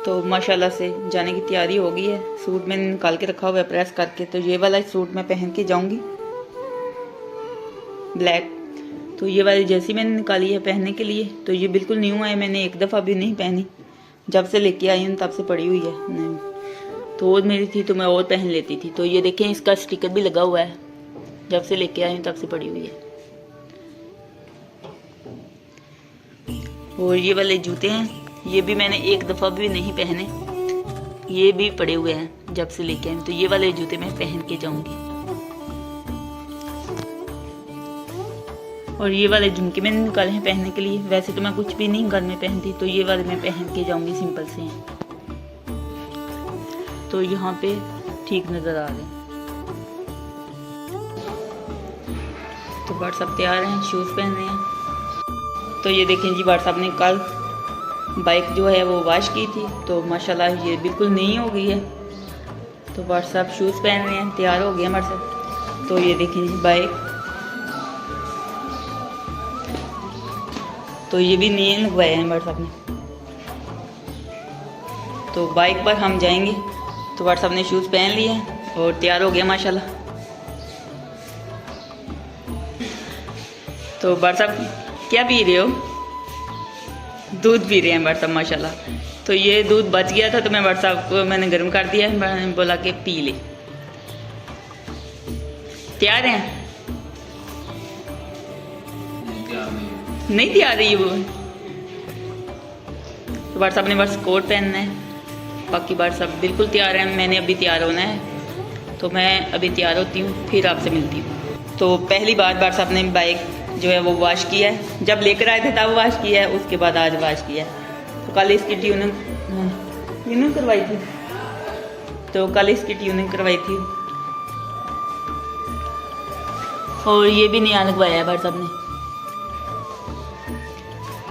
तो माशाल्लाह से जाने की तैयारी हो गई है। सूट मैंने निकाल के रखा हुआ है प्रेस करके, तो ये वाला सूट मैं पहन के जाऊंगी ब्लैक। तो ये वाली जैसी मैंने निकाली है पहनने के लिए, तो ये बिल्कुल न्यू है, मैंने एक दफ़ा भी नहीं पहनी, जब से लेके आई हूँ तब से पड़ी हुई है। नहीं तो और मेरी थी तो मैं और पहन लेती थी। तो ये देखें इसका स्टिकर भी लगा हुआ है, जब से लेके आई हूँ तब से पड़ी हुई है। और ये वाले जूते हैं, ये भी मैंने एक दफ़ा भी नहीं पहने, ये भी पड़े हुए हैं जब से लेके आई हूँ। तो ये वाले जूते मैं पहन के जाऊंगी। और ये वाले झुमके मैंने निकाले हैं पहनने के लिए, वैसे तो मैं कुछ भी नहीं घर में पहनती, तो ये वाले मैं पहन के जाऊंगी, सिंपल से हैं। तो यहाँ पे ठीक नज़र आ रहे हैं। तो बट सब तैयार हैं, शूज़ पहन रहे हैं। तो ये देखें जी, बट साहब ने कल बाइक जो है वो वॉश की थी, तो माशाल्लाह ये बिल्कुल नई हो गई है। तो बट साहब शूज़ पहन रहे हैं, तैयार हो गए हमारे साथ। तो ये देखें जी बाइक, तो ये भी नए लगवाए हैं बट साहब ने। तो बाइक पर हम जाएंगे। तो बट साहब ने शूज़ पहन लिए हैं और तैयार हो गया माशाल्लाह। तो बट साहब क्या पी रहे हो? दूध पी रहे हैं बट साहब माशाल्लाह। तो ये दूध बच गया था, तो मैं बट साहब को मैंने गर्म कर दिया है, मैंने बोला कि पी ले। तैयार हैं? नहीं तैयार रही वो। तो बट साहब ने बस कोट पहनना है, बाकी बट साहब बिल्कुल तैयार हैं। मैंने अभी तैयार होना है, तो मैं अभी तैयार होती हूँ, फिर आपसे मिलती हूँ। तो पहली बार बट साहब ने बाइक जो है वो वॉश किया है, जब लेकर आए थे तब वॉश किया है, उसके बाद आज वॉश किया है। तो कल इसकी ट्यूनिंग करवाई थी, तो कल इसकी ट्यूनिंग करवाई थी। और ये भी नया लगवाया है बट साहब ने,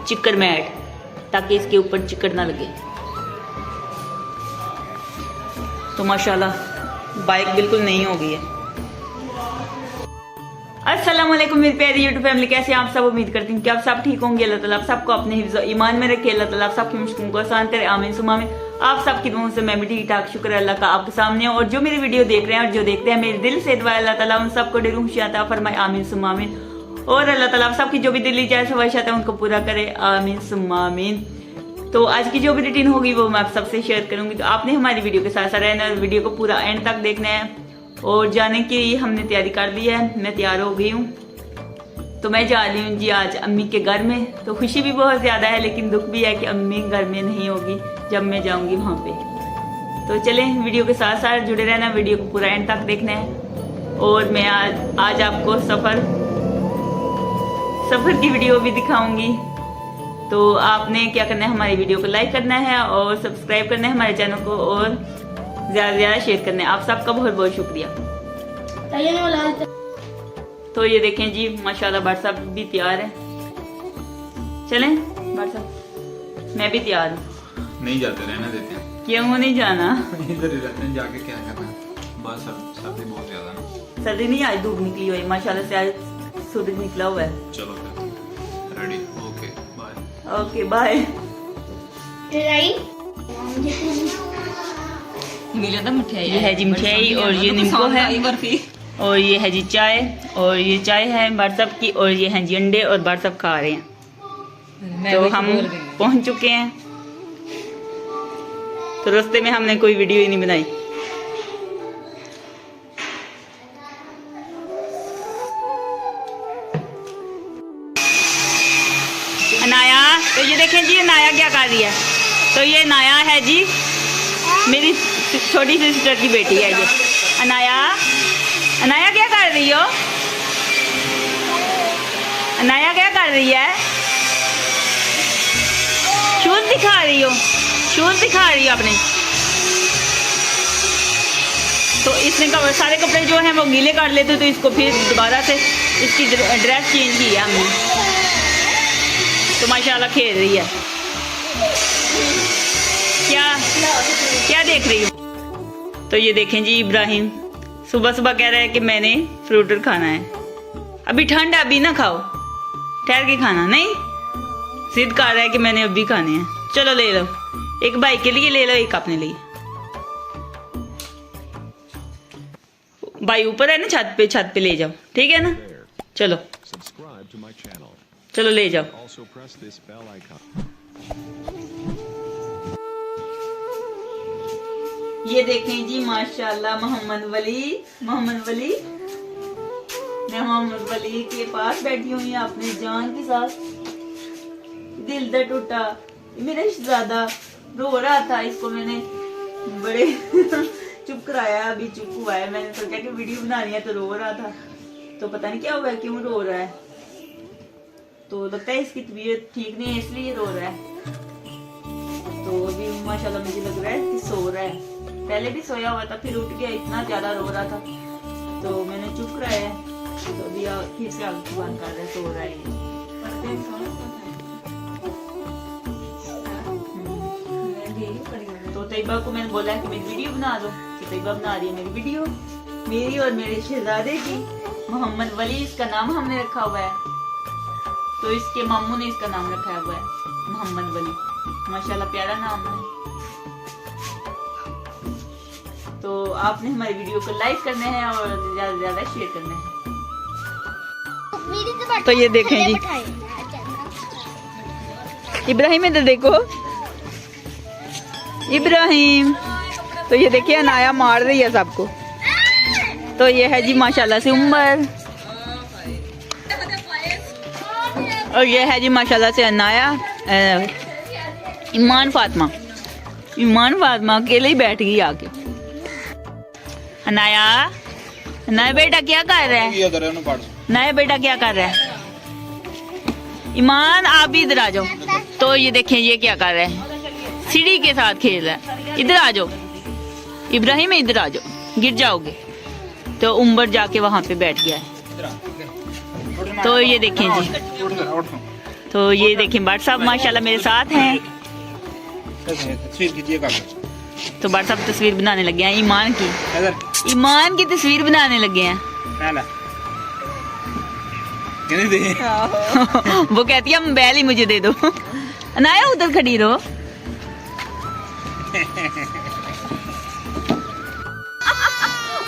चिकन मैट, ताकि इसके ऊपर चिकन ना लगे। तो माशाल्लाह बाइक बिल्कुल नई हो गई है। अस्सलाम वालेकुम मेरी प्यारी यूट्यूब फैमिली, कैसे आप सब? उम्मीद करती हूँ कि आप सब ठीक होंगे। अल्लाह ताला आप सबको अपने हिफ्ज़ ईमान में रखे, अल्लाह ताला आप सबकी मुश्किलों को आसान करे, आमीन सुमा आमीन। आप सबकी दुआओं से मैं भी ठीक ठाक, शुक्र है अल्लाह का आपके सामने। और जो मेरी वीडियो देख रहे हैं और जो देखते हैं, मेरे दिल से दुआ है अल्लाह ताला उन सबको दिल खुशियां अता फरमाए, आमीन सुमा आमीन। और अल्लाह ताला आप सबकी जो भी दिली जाए ख्वाहिशात है उनको पूरा करे, आमीन सुमा आमीन। तो आज की जो भी रूटीन होगी वो मैं आप सबसे शेयर करूंगी। तो आपने हमारी वीडियो के साथ साथ रहना है, वीडियो को पूरा एंड तक देखना है। और जाने की हमने तैयारी कर ली है, मैं तैयार हो गई हूँ। तो मैं जा रही हूँ जी आज अम्मी के घर में। तो खुशी भी बहुत ज़्यादा है, लेकिन दुख भी है कि अम्मी घर में नहीं होगी जब मैं जाऊँगी वहाँ पे। तो चलें वीडियो के साथ साथ जुड़े रहना, वीडियो को पूरा एंड तक देखना है। और मैं आज आपको सफ़र की वीडियो भी दिखाऊंगी। तो आपने क्या करना है, हमारी वीडियो को लाइक करना है और सब्सक्राइब करना है हमारे चैनल को, और ज़्यादा से ज़्यादा शेयर करना है। आप सबका बहुत बहुत शुक्रिया। तो ये देखें जी माशाल्लाह बट साहब भी तैयार है। चलें बट साहब, मैं भी तैयार हूँ। नहीं जाते, रहने देते हैं। क्यों नहीं जाना? इधर ही रहते हैं, जाके क्या करना। बस सर्दी बहुत ज्यादा ना। सर्दी नहीं, आज धूप निकली हुई माशाल्लाह से, आज सूरज निकला हुआ है। चलो फिर ready, okay bye. Okay bye. मिठाई ये है जी मिठाई, और ये नींबू है, और ये है जी चाय, और ये चाय है बट साहब की, और ये है जी अंडे, और बट साहब खा रहे हैं। तो हम पहुंच चुके हैं। तो रास्ते में हमने कोई वीडियो ही नहीं बनाई। अनाया, तो ये देखें जी अनाया क्या कर रही है। तो ये अनाया है जी मेरी छोटी सिस्टर की बेटी है ये अनाया। अनाया क्या कर रही हो? अनाया क्या कर रही है? शूज दिखा रही हो? शूज दिखा रही हो अपने? तो इसने सारे कपड़े जो हैं वो गीले कर लेते, तो इसको फिर दोबारा से इसकी ड्रेस चेंज की है हमने। तो माशाल्लाह खेल रही है। क्या देख रही हो? तो ये देखें जी इब्राहिम सुबह सुबह कह रहा है कि मैंने फ्रूटर खाना है। अभी ठंड है, अभी ना खाओ, ठहर के खाना। नहीं, जिद कर रहा है कि मैंने अभी खाने हैं। चलो ले लो, एक भाई के लिए ले लो, एक अपने लिए। भाई ऊपर है ना, छत पे ले जाओ, ठीक है ना। चलो चलो ले जाओ। ये देखें जी माशाल्लाह मोहम्मद वली मैं मोहम्मद वली के पास बैठी हुई हूँ अपने जान के साथ। दिल दर्द टूटा, मेरा शहजादा रो रहा था, इसको मैंने बड़े चुप कराया, अभी चुप हुआ है। मैंने सोचा कि वीडियो बना रही है तो रो रहा था, तो पता नहीं क्या हुआ है, क्यों रो रहा है। तो लगता है इसकी तबीयत ठीक नहीं है इसलिए रो रहा है। तो अभी माशाल्लाह मुझे लग रहा है कि सो रहा है। पहले भी सोया हुआ था, फिर उठ गया, इतना ज्यादा रो रहा था तो मैंने चुप कराया। तो अभी फिर से आग बंद कर रहा है, सो रहा है। तो तैयबा को मैंने बोला कि मेरी वीडियो बना दो, तो तैयबा बना रही है मेरी वीडियो, मेरी और मेरे शहजादे की। मोहम्मद वली इसका नाम हमने रखा हुआ है, तो इसके मामू ने इसका नाम रखा हुआ है मोहम्मद वली। माशाल्लाह प्यारा नाम है। तो आपने हमारी वीडियो को लाइक करना है और ज्यादा से ज्यादा शेयर करना है। तो ये देखें जी इब्राहिम, इधर देखो इब्राहिम। तो ये देखिए अनाया मार रही है सबको। तो ये है जी माशाल्लाह से उमर, और ये है जी माशाल्लाह से अनाया। ईमान फातिमा अकेले ही बैठ गई आके। अनाया बेटा क्या कर रहा है? नया बेटा क्या कर रहा है? ईमान आप भी इधर आ जाओ। तो ये देखें ये क्या कर रहा है, सीढ़ी के साथ खेल रहा है। इधर आ जाओ इब्राहिम, इधर आ जाओ, गिर जाओगे। तो उम्बर जाके वहां पे बैठ गया है। तो ये देखें जी, तो ये देखें भट्ट साहब माशाल्लाह मेरे साथ हैं। तो भट्ट साहब तस्वीर बनाने लगे हैं ईमान की तस्वीर बनाने लगे हैं। वो कहती है मोबाइल ही मुझे दे दो। अनाया उधर खड़ी रहो।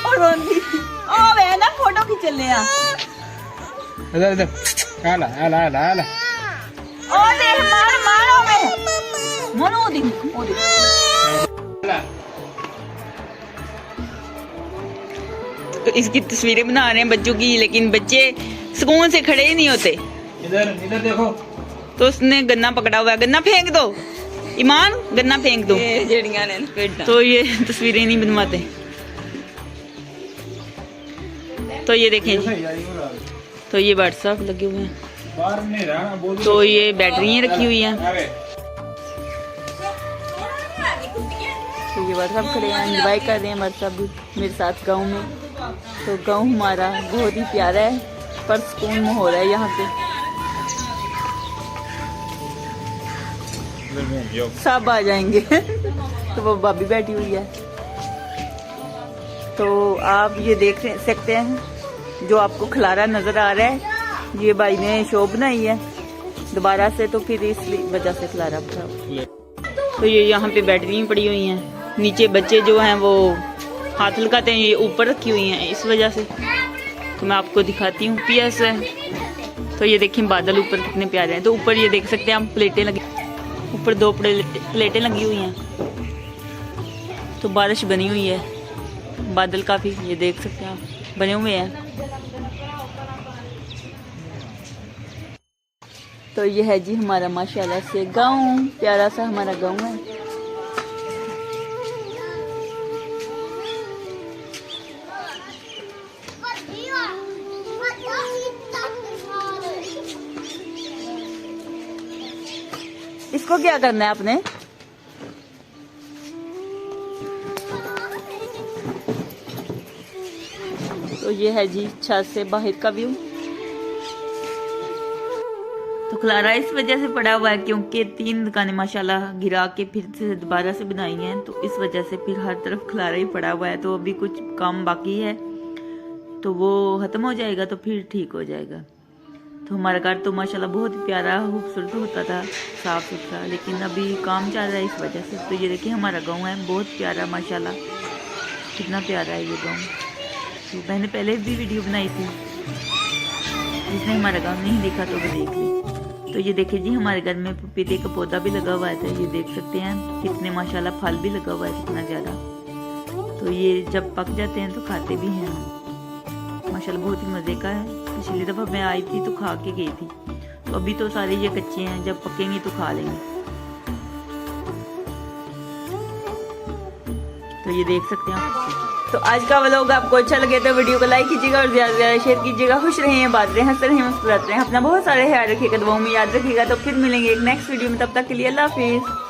और रोंदी ओ वे ना फोटो खींच ले आ। इधर आला ओ देख मारो वे मोनो दी तो इसकी तस्वीरें बना रहे हैं बच्चों की, लेकिन बच्चे सुकून से खड़े ही नहीं होते। इधर देखो। तो उसने गन्ना पकड़ा हुआ है, गन्ना फेंक दो ईमान, गन्ना फेंक दो। तो ये तस्वीरें नहीं बनवाते। तो ये देखें जी, तो ये व्हाट्सएप लगे हुए हैं। तो ये बैटरियां रखी हुई हैं। तो ये व्हाट्सएप खड़े हैं, एंजॉय कर रहे हैं व्हाट्सएप भी मेरे साथ गाँव में। तो गाँव हमारा बहुत ही प्यारा है, पर सुकून माहौल है यहाँ पे। सब आ जाएंगे। तो वो भाभी बैठी हुई है। तो आप ये देख सकते हैं जो आपको खलारा नजर आ रहा है, ये भाई ने शो बनाई है दोबारा से, तो फिर इस वजह से खलारा पड़ा। तो ये यहाँ पे बैटरी पड़ी हुई हैं, नीचे बच्चे जो हैं वो हाथ लगाते हैं, ये ऊपर रखी हुई हैं इस वजह से। तो मैं आपको दिखाती हूँ पीएस है। तो ये देखें बादल ऊपर कितने प्यारे हैं। तो ऊपर ये देख सकते हैं हम प्लेटें लगी, ऊपर 2 प्लेटें लगी हुई हैं। तो बारिश बनी हुई है, बादल काफी ये देख सकते हैं आप बने हुए हैं। तो ये है जी हमारा माशाल्लाह से गाँव, प्यारा सा हमारा गाँव है। इसको क्या करना है आपने? तो ये है जी छत से बाहर का व्यू। तो खलारा इस वजह से पड़ा हुआ है क्योंकि 3 दुकानें माशाल्लाह गिरा के फिर से दोबारा से बनाई हैं, तो इस वजह से फिर हर तरफ खलारा ही पड़ा हुआ है। तो अभी कुछ काम बाकी है, तो वो खत्म हो जाएगा तो फिर ठीक हो जाएगा। तो हमारा घर तो माशाल्लाह बहुत ही प्यारा खूबसूरत होता था, साफ़ सुथरा, लेकिन अभी काम चल रहा है इस वजह से। तो ये देखिए हमारा गांव है, बहुत प्यारा माशाल्लाह, कितना प्यारा है ये गांव। तो मैंने पहले भी वीडियो बनाई थी, जिसने हमारा गांव नहीं देखा तो वो देख ले। तो ये देखिए जी हमारे घर में पपीते का पौधा भी लगा हुआ है, ये देख सकते हैं कितने माशाल्लाह फल भी लगा हुआ है, कितना ज़्यादा। तो ये जब पक जाते हैं तो खाते भी हैं माशाल्लाह, बहुत ही मज़े का है। पिछली दफ़ा मैं आई थी तो खा के गई थी। तो अभी तो सारे ये कच्चे हैं, जब पकेंगे तो खा लेंगे। तो ये देख सकते हैं आप। तो आज का व्लॉग आपको अच्छा लगे तो वीडियो को लाइक कीजिएगा और ज़्यादा से ज़्यादा शेयर कीजिएगा। खुश रहें, बात रहें, हंसते रहें, मुस्कुराते रहें, अपना बहुत सारे ख्याल रखिएगा, दुआओं में याद रखिएगा। तो फिर मिलेंगे एक नेक्स्ट वीडियो में, तब तक के लिए अल्लाह हाफिज़।